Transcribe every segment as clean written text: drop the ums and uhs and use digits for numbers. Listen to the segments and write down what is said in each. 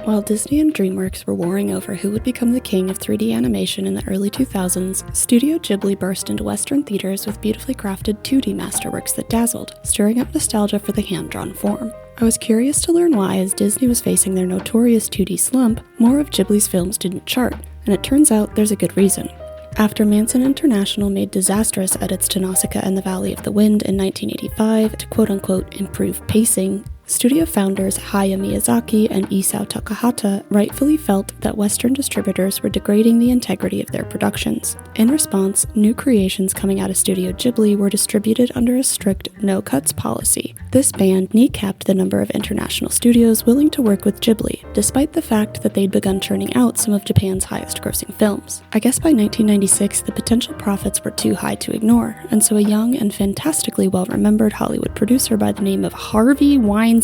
While Disney and DreamWorks were warring over who would become the king of 3D animation in the early 2000s, Studio Ghibli burst into Western theaters with beautifully crafted 2D masterworks that dazzled, stirring up nostalgia for the hand-drawn form. I was curious to learn why, as Disney was facing their notorious 2D slump, more of Ghibli's films didn't chart, and it turns out there's a good reason. After Manson International made disastrous edits to Nausicaa and the Valley of the Wind in 1985 to quote-unquote improve pacing, studio founders Hayao Miyazaki and Isao Takahata rightfully felt that Western distributors were degrading the integrity of their productions. In response, new creations coming out of Studio Ghibli were distributed under a strict no-cuts policy. This ban kneecapped the number of international studios willing to work with Ghibli, despite the fact that they'd begun churning out some of Japan's highest-grossing films. I guess by 1996, the potential profits were too high to ignore, and so a young and fantastically well-remembered Hollywood producer by the name of Harvey Weinstein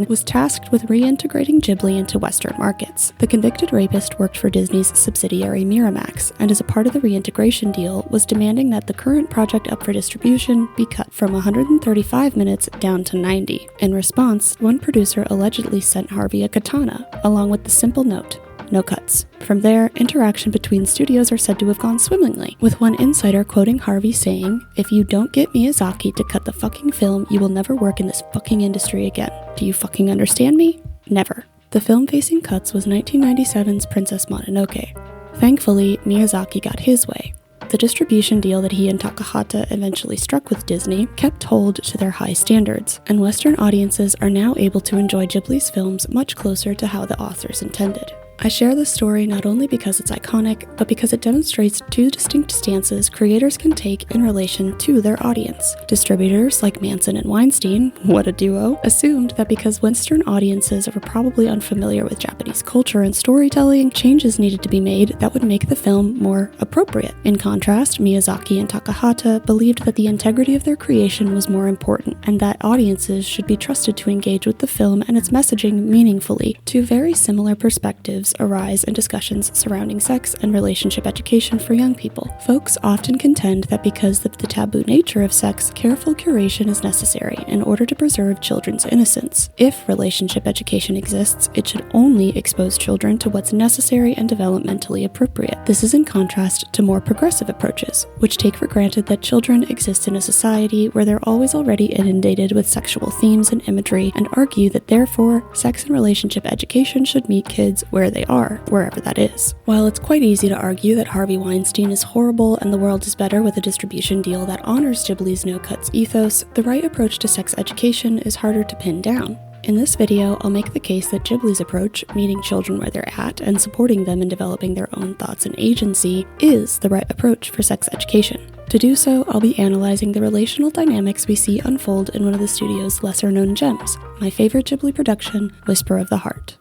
was tasked with reintegrating Ghibli into Western markets. The convicted rapist worked for Disney's subsidiary Miramax, and as a part of the reintegration deal, was demanding that the current project up for distribution be cut from 135 minutes down to 90. In response, one producer allegedly sent Harvey a katana, along with the simple note, "No cuts." From there, interaction between studios are said to have gone swimmingly, with one insider quoting Harvey saying, "If you don't get Miyazaki to cut the fucking film, you will never work in this fucking industry again. Do you fucking understand me? Never." The film facing cuts was 1997's Princess Mononoke. Thankfully, Miyazaki got his way. The distribution deal that he and Takahata eventually struck with Disney kept hold to their high standards, and Western audiences are now able to enjoy Ghibli's films much closer to how the authors intended. I share this story not only because it's iconic, but because it demonstrates two distinct stances creators can take in relation to their audience. Distributors like Manson and Weinstein, what a duo, assumed that because Western audiences are probably unfamiliar with Japanese culture and storytelling, changes needed to be made that would make the film more appropriate. In contrast, Miyazaki and Takahata believed that the integrity of their creation was more important, and that audiences should be trusted to engage with the film and its messaging meaningfully. Two very similar perspectives arise in discussions surrounding sex and relationship education for young people. Folks often contend that because of the taboo nature of sex, careful curation is necessary in order to preserve children's innocence. If relationship education exists, it should only expose children to what's necessary and developmentally appropriate. This is in contrast to more progressive approaches, which take for granted that children exist in a society where they're always already inundated with sexual themes and imagery, and argue that therefore, sex and relationship education should meet kids where they are, wherever that is. While it's quite easy to argue that Harvey Weinstein is horrible and the world is better with a distribution deal that honors Ghibli's no-cuts ethos, the right approach to sex education is harder to pin down. In this video, I'll make the case that Ghibli's approach, meeting children where they're at and supporting them in developing their own thoughts and agency, is the right approach for sex education. To do so, I'll be analyzing the relational dynamics we see unfold in one of the studio's lesser-known gems, my favorite Ghibli production, Whisper of the Heart.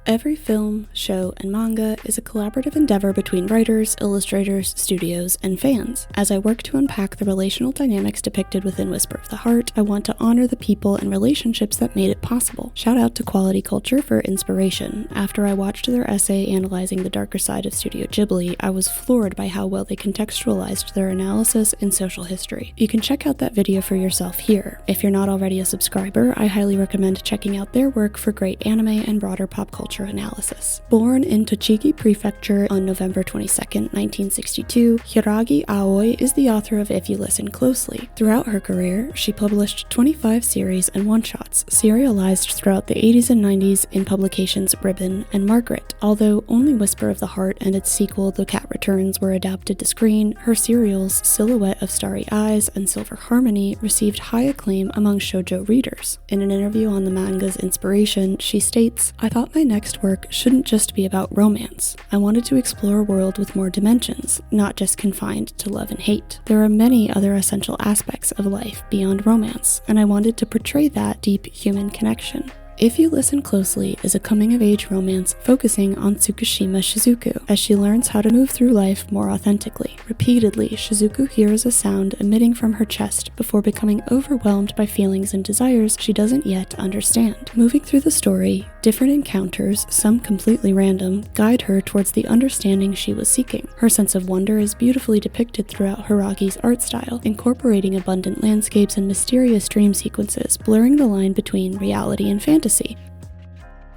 Every film, show, and manga is a collaborative endeavor between writers, illustrators, studios, and fans. As I work to unpack the relational dynamics depicted within Whisper of the Heart, I want to honor the people and relationships that made it possible. Shout out to Quality Culture for inspiration. After I watched their essay analyzing the darker side of Studio Ghibli, I was floored by how well they contextualized their analysis in social history. You can check out that video for yourself here. If you're not already a subscriber, I highly recommend checking out their work for great anime and broader pop culture analysis. Born in Tochigi Prefecture on November 22, 1962, Hiiragi Aoi is the author of If You Listen Closely. Throughout her career, she published 25 series and one-shots, serialized throughout the 80s and 90s in publications Ribbon and Margaret. Although only Whisper of the Heart and its sequel The Cat Returns were adapted to screen, her serials Silhouette of Starry Eyes and Silver Harmony received high acclaim among shoujo readers. In an interview on the manga's inspiration, she states, "I thought my next work shouldn't just be about romance. I wanted to explore a world with more dimensions, not just confined to love and hate. There are many other essential aspects of life beyond romance, and I wanted to portray that deep human connection." If You Listen Closely is a coming-of-age romance focusing on Tsukushima Shizuku as she learns how to move through life more authentically. Repeatedly, Shizuku hears a sound emitting from her chest before becoming overwhelmed by feelings and desires she doesn't yet understand. Moving through the story, different encounters, some completely random, guide her towards the understanding she was seeking. Her sense of wonder is beautifully depicted throughout Hiiragi's art style, incorporating abundant landscapes and mysterious dream sequences, blurring the line between reality and fantasy.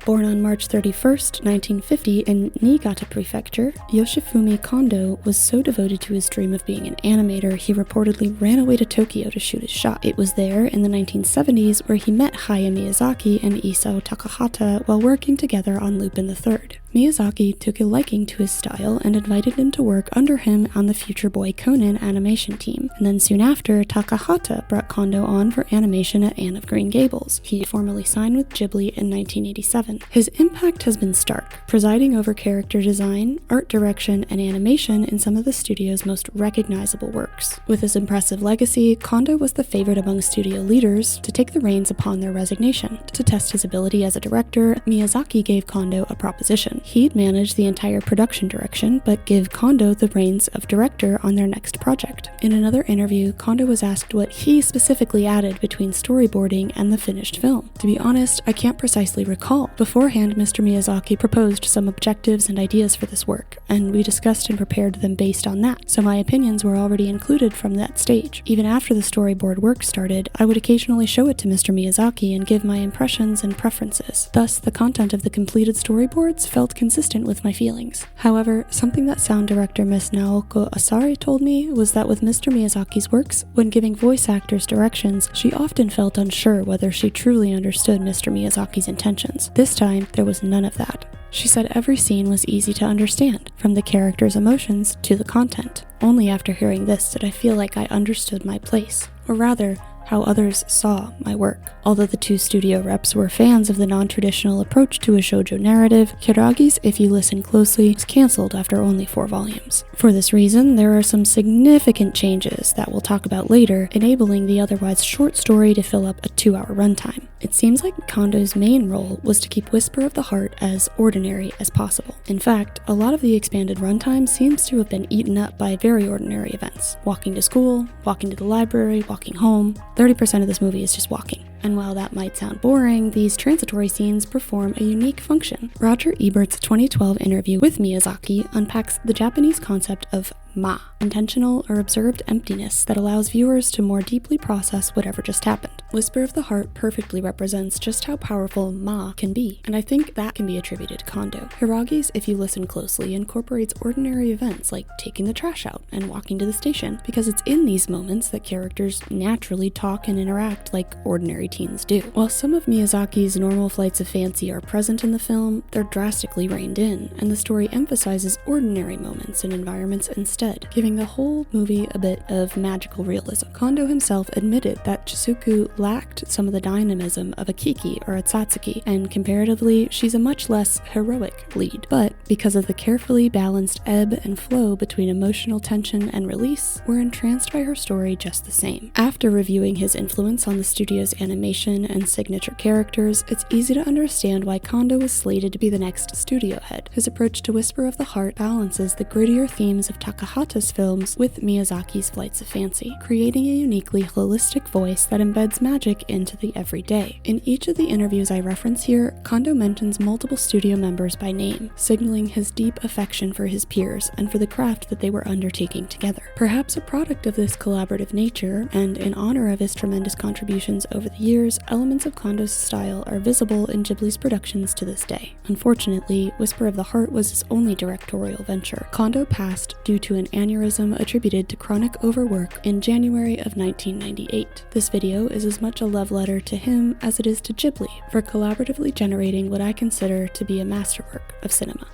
Born on March 31st, 1950 in Niigata Prefecture, Yoshifumi Kondo was so devoted to his dream of being an animator he reportedly ran away to Tokyo to shoot his shot. It was there in the 1970s where he met Hayao Miyazaki and Isao Takahata while working together on Lupin III. Miyazaki took a liking to his style and invited him to work under him on the Future Boy Conan animation team, and then soon after, Takahata brought Kondo on for animation at Anne of Green Gables. He formally signed with Ghibli in 1987. His impact has been stark, presiding over character design, art direction, and animation in some of the studio's most recognizable works. With his impressive legacy, Kondo was the favorite among studio leaders to take the reins upon their resignation. To test his ability as a director, Miyazaki gave Kondo a proposition. He'd manage the entire production direction, but give Kondo the reins of director on their next project. In another interview, Kondo was asked what he specifically added between storyboarding and the finished film. To be honest, I can't precisely recall. Beforehand, Mr. Miyazaki proposed some objectives and ideas for this work, and we discussed and prepared them based on that, so my opinions were already included from that stage. Even after the storyboard work started, I would occasionally show it to Mr. Miyazaki and give my impressions and preferences. Thus, the content of the completed storyboards felt consistent with my feelings. However, something that sound director Miss Naoko Asari told me was that with Mr. Miyazaki's works, when giving voice actors directions, she often felt unsure whether she truly understood Mr. Miyazaki's intentions. This time, there was none of that. She said every scene was easy to understand, from the character's emotions to the content. Only after hearing this did I feel like I understood my place, or rather, how others saw my work. Although the two studio reps were fans of the non-traditional approach to a shoujo narrative, Hiiragi's If You Listen Closely was cancelled after only 4 volumes. For this reason, there are some significant changes that we'll talk about later, enabling the otherwise short story to fill up a 2-hour runtime. It seems like Kondo's main role was to keep Whisper of the Heart as ordinary as possible. In fact, a lot of the expanded runtime seems to have been eaten up by very ordinary events. Walking to school, walking to the library, walking home. 30% of this movie is just walking. And while that might sound boring, these transitory scenes perform a unique function. Roger Ebert's 2012 interview with Miyazaki unpacks the Japanese concept of ma, intentional or observed emptiness that allows viewers to more deeply process whatever just happened. Whisper of the Heart perfectly represents just how powerful ma can be, and I think that can be attributed to Kondo. Hiiragi's If You Listen Closely incorporates ordinary events like taking the trash out and walking to the station, because it's in these moments that characters naturally talk and interact like ordinary teens do. While some of Miyazaki's normal flights of fancy are present in the film, they're drastically reined in, and the story emphasizes ordinary moments and environments instead, giving the whole movie a bit of magical realism. Kondo himself admitted that Shizuku lacked some of the dynamism of a Kiki or a Satsuki, and comparatively, she's a much less heroic lead. But because of the carefully balanced ebb and flow between emotional tension and release, we're entranced by her story just the same. After reviewing his influence on the studio's animation and signature characters, it's easy to understand why Kondo was slated to be the next studio head. His approach to Whisper of the Heart balances the grittier themes of Takahata's films with Miyazaki's flights of fancy, creating a uniquely holistic voice that embeds magic into the everyday. In each of the interviews I reference here, Kondo mentions multiple studio members by name, signaling his deep affection for his peers and for the craft that they were undertaking together. Perhaps a product of this collaborative nature, and in honor of his tremendous contributions over the years, elements of Kondo's style are visible in Ghibli's productions to this day. Unfortunately, Whisper of the Heart was his only directorial venture. Kondo passed due to an aneurysm attributed to chronic overwork in January of 1998. This video is as much a love letter to him as it is to Ghibli for collaboratively generating what I consider to be a masterwork of cinema.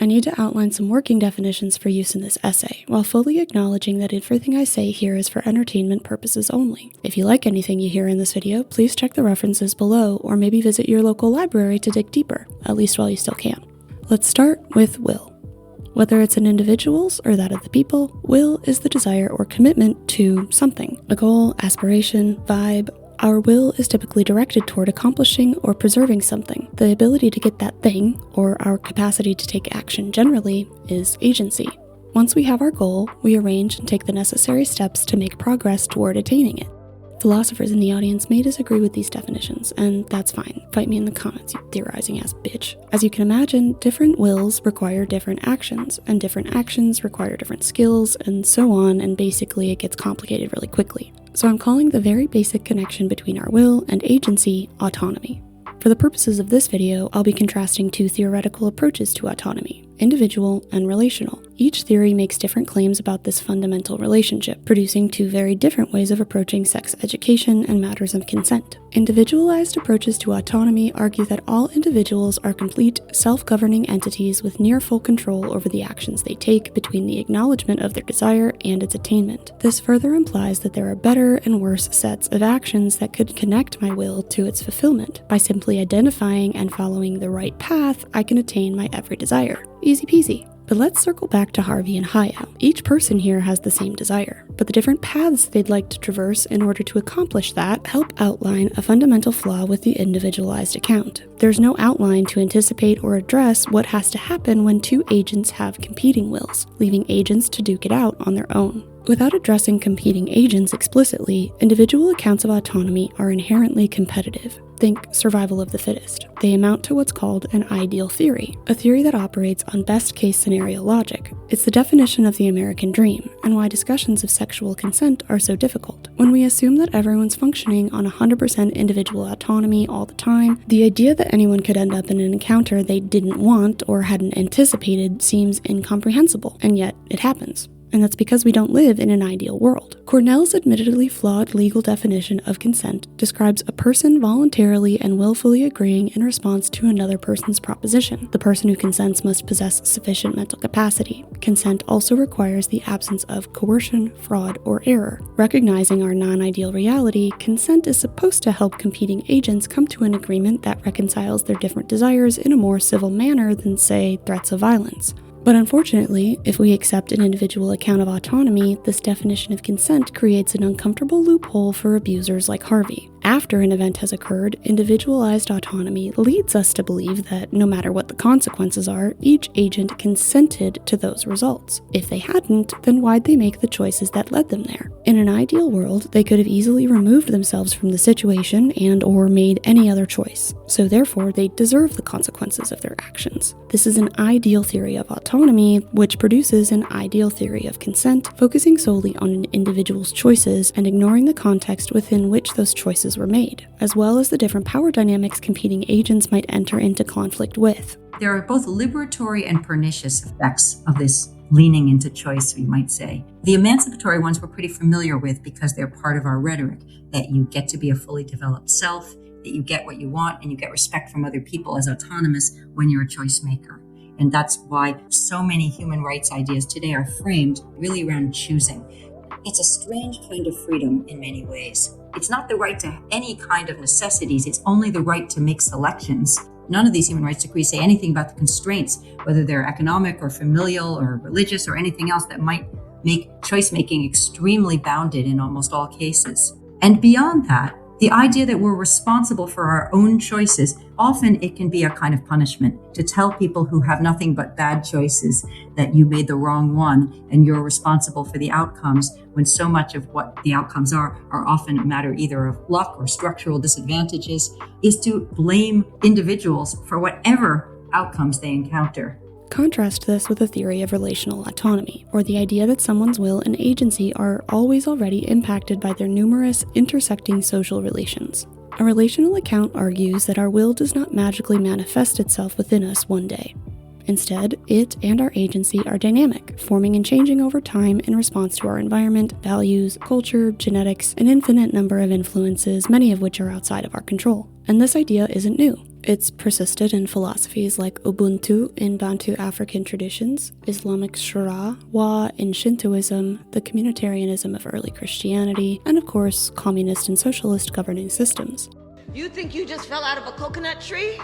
I need to outline some working definitions for use in this essay, while fully acknowledging that everything I say here is for entertainment purposes only. If you like anything you hear in this video, please check the references below, or maybe visit your local library to dig deeper, at least while you still can. Let's start with will. Whether it's an individual's or that of the people, will is the desire or commitment to something, a goal, aspiration, vibe. Our will is typically directed toward accomplishing or preserving something. The ability to get that thing, or our capacity to take action generally, is agency. Once we have our goal, we arrange and take the necessary steps to make progress toward attaining it. Philosophers in the audience may disagree with these definitions, and that's fine. Fight me in the comments, you theorizing ass bitch. As you can imagine, different wills require different actions, and different actions require different skills, and so on, and basically it gets complicated really quickly. So I'm calling the very basic connection between our will and agency autonomy. For the purposes of this video, I'll be contrasting two theoretical approaches to autonomy, individual and relational. Each theory makes different claims about this fundamental relationship, producing two very different ways of approaching sex education and matters of consent. Individualized approaches to autonomy argue that all individuals are complete, self-governing entities with near full control over the actions they take between the acknowledgement of their desire and its attainment. This further implies that there are better and worse sets of actions that could connect my will to its fulfillment. By simply identifying and following the right path, I can attain my every desire. Easy peasy. But let's circle back to Harvey and Hayao. Each person here has the same desire, but the different paths they'd like to traverse in order to accomplish that help outline a fundamental flaw with the individualized account. There's no outline to anticipate or address what has to happen when two agents have competing wills, leaving agents to duke it out on their own. Without addressing competing agents explicitly, individual accounts of autonomy are inherently competitive. Think survival of the fittest. They amount to what's called an ideal theory, a theory that operates on best-case scenario logic. It's the definition of the American dream, and why discussions of sexual consent are so difficult. When we assume that everyone's functioning on 100% individual autonomy all the time, the idea that anyone could end up in an encounter they didn't want or hadn't anticipated seems incomprehensible, and yet it happens. And that's because we don't live in an ideal world. Cornell's admittedly flawed legal definition of consent describes a person voluntarily and willfully agreeing in response to another person's proposition. The person who consents must possess sufficient mental capacity. Consent also requires the absence of coercion, fraud, or error. Recognizing our non-ideal reality, consent is supposed to help competing agents come to an agreement that reconciles their different desires in a more civil manner than, say, threats of violence. But unfortunately, if we accept an individual account of autonomy, this definition of consent creates an uncomfortable loophole for abusers like Harvey. After an event has occurred, individualized autonomy leads us to believe that no matter what the consequences are, each agent consented to those results. If they hadn't, then why'd they make the choices that led them there? In an ideal world, they could have easily removed themselves from the situation and/or made any other choice. So therefore, they deserve the consequences of their actions. This is an ideal theory of autonomy, which produces an ideal theory of consent, focusing solely on an individual's choices and ignoring the context within which those choices were made, as well as the different power dynamics competing agents might enter into conflict with. There are both liberatory and pernicious effects of this leaning into choice, we might say. The emancipatory ones we're pretty familiar with because they're part of our rhetoric, that you get to be a fully developed self, that you get what you want, and you get respect from other people as autonomous when you're a choice maker. And that's why so many human rights ideas today are framed really around choosing. It's a strange kind of freedom in many ways. It's not the right to any kind of necessities. It's only the right to make selections. None of these human rights decrees say anything about the constraints, whether they're economic or familial or religious or anything else that might make choice making extremely bounded in almost all cases. And beyond that, the idea that we're responsible for our own choices, often it can be a kind of punishment to tell people who have nothing but bad choices that you made the wrong one and you're responsible for the outcomes, when so much of what the outcomes are often a matter either of luck or structural disadvantages, is to blame individuals for whatever outcomes they encounter. Contrast this with the theory of relational autonomy, or the idea that someone's will and agency are always already impacted by their numerous intersecting social relations. A relational account argues that our will does not magically manifest itself within us one day. Instead, it and our agency are dynamic, forming and changing over time in response to our environment, values, culture, genetics, an infinite number of influences, many of which are outside of our control. And this idea isn't new. It's persisted in philosophies like Ubuntu in Bantu African traditions, Islamic Shura, Wa in Shintoism, the communitarianism of early Christianity, and of course, communist and socialist governing systems. You think you just fell out of a coconut tree?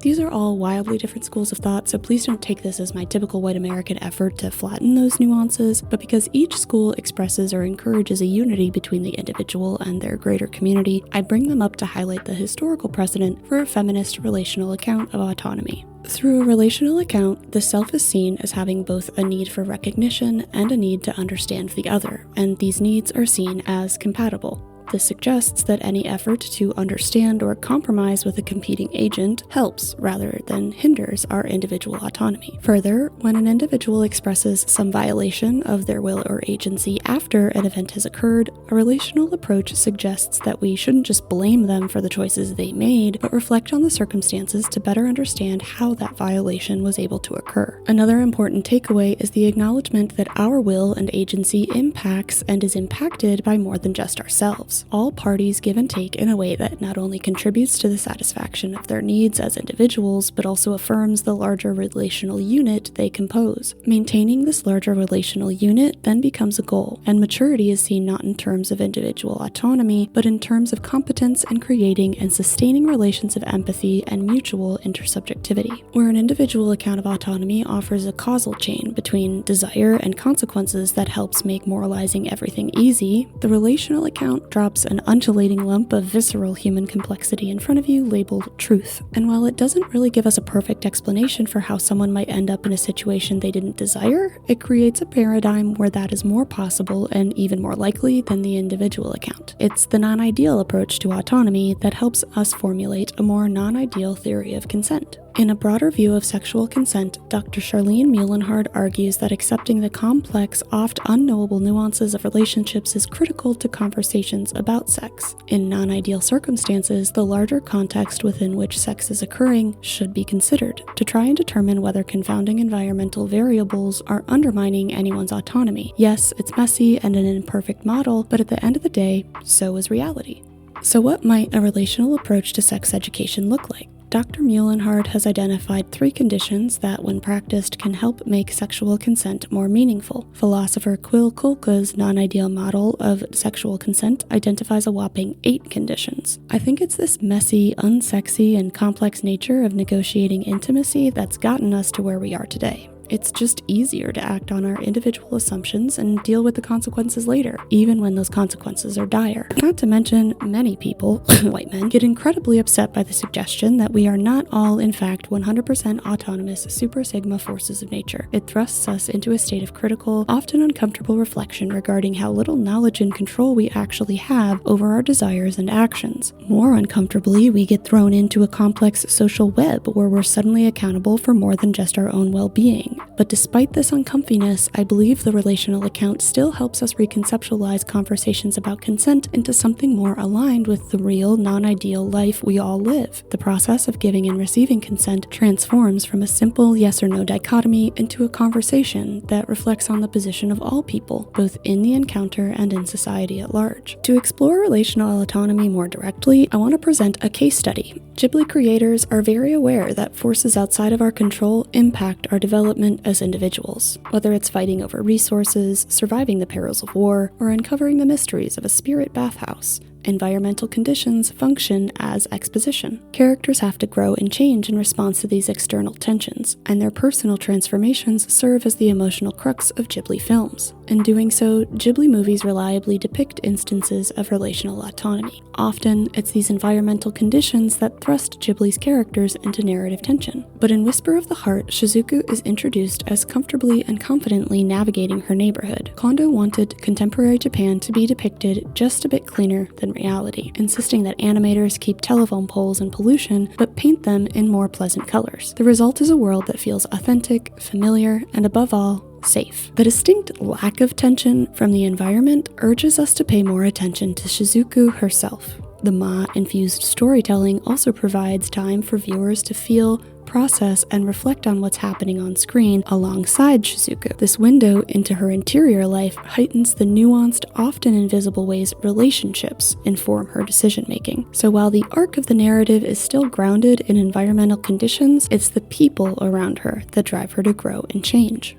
These are all wildly different schools of thought, so please don't take this as my typical white American effort to flatten those nuances, but because each school expresses or encourages a unity between the individual and their greater community, I bring them up to highlight the historical precedent for a feminist relational account of autonomy. Through a relational account, the self is seen as having both a need for recognition and a need to understand the other, and these needs are seen as compatible. This suggests that any effort to understand or compromise with a competing agent helps rather than hinders our individual autonomy. Further, when an individual expresses some violation of their will or agency after an event has occurred, a relational approach suggests that we shouldn't just blame them for the choices they made, but reflect on the circumstances to better understand how that violation was able to occur. Another important takeaway is the acknowledgement that our will and agency impacts and is impacted by more than just ourselves. All parties give and take in a way that not only contributes to the satisfaction of their needs as individuals, but also affirms the larger relational unit they compose. Maintaining this larger relational unit then becomes a goal, and maturity is seen not in terms of individual autonomy, but in terms of competence in creating and sustaining relations of empathy and mutual intersubjectivity. Where an individual account of autonomy offers a causal chain between desire and consequences that helps make moralizing everything easy, the relational account drops an undulating lump of visceral human complexity in front of you labeled truth. And while it doesn't really give us a perfect explanation for how someone might end up in a situation they didn't desire, it creates a paradigm where that is more possible and even more likely than the individual account. It's the non-ideal approach to autonomy that helps us formulate a more non-ideal theory of consent. In a broader view of sexual consent, Dr. Charlene Muhlenhard argues that accepting the complex, oft unknowable nuances of relationships is critical to conversations about sex. In non-ideal circumstances, the larger context within which sex is occurring should be considered to try and determine whether confounding environmental variables are undermining anyone's autonomy. Yes, it's messy and an imperfect model, but at the end of the day, so is reality. So what might a relational approach to sex education look like? Dr. Muhlenhard has identified 3 conditions that, when practiced, can help make sexual consent more meaningful. Philosopher Quil Kulka's non-ideal model of sexual consent identifies a whopping 8 conditions. I think it's this messy, unsexy, and complex nature of negotiating intimacy that's gotten us to where we are today. It's just easier to act on our individual assumptions and deal with the consequences later, even when those consequences are dire. Not to mention, many people, white men, get incredibly upset by the suggestion that we are not all, in fact, 100% autonomous super sigma forces of nature. It thrusts us into a state of critical, often uncomfortable reflection regarding how little knowledge and control we actually have over our desires and actions. More uncomfortably, we get thrown into a complex social web where we're suddenly accountable for more than just our own well-being. But despite this uncomfiness, I believe the relational account still helps us reconceptualize conversations about consent into something more aligned with the real, non-ideal life we all live. The process of giving and receiving consent transforms from a simple yes or no dichotomy into a conversation that reflects on the position of all people, both in the encounter and in society at large. To explore relational autonomy more directly, I want to present a case study. Ghibli creators are very aware that forces outside of our control impact our development as individuals, whether it's fighting over resources, surviving the perils of war, or uncovering the mysteries of a spirit bathhouse. Environmental conditions function as exposition. Characters have to grow and change in response to these external tensions, and their personal transformations serve as the emotional crux of Ghibli films. In doing so, Ghibli movies reliably depict instances of relational autonomy. Often, it's these environmental conditions that thrust Ghibli's characters into narrative tension. But in Whisper of the Heart, Shizuku is introduced as comfortably and confidently navigating her neighborhood. Kondo wanted contemporary Japan to be depicted just a bit cleaner than reality, insisting that animators keep telephone poles and pollution, but paint them in more pleasant colors. The result is a world that feels authentic, familiar, and above all, safe. The distinct lack of tension from the environment urges us to pay more attention to Shizuku herself. The Ma-infused storytelling also provides time for viewers to feel, process and reflect on what's happening on screen alongside Shizuku. This window into her interior life heightens the nuanced, often invisible ways relationships inform her decision-making. So while the arc of the narrative is still grounded in environmental conditions, it's the people around her that drive her to grow and change.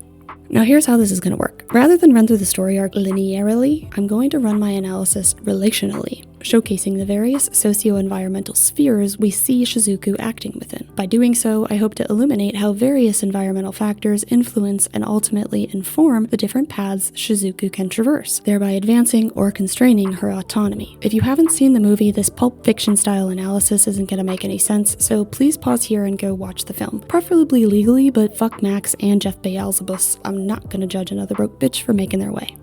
Now here's how this is going to work. Rather than run through the story arc linearly, I'm going to run my analysis relationally, showcasing the various socio-environmental spheres we see Shizuku acting within. By doing so, I hope to illuminate how various environmental factors influence and ultimately inform the different paths Shizuku can traverse, thereby advancing or constraining her autonomy. If you haven't seen the movie, this Pulp Fiction style analysis isn't going to make any sense, so please pause here and go watch the film. Preferably legally, but fuck Max and Jeff Beelzebub. I'm not going to judge another broke bitch for making their way.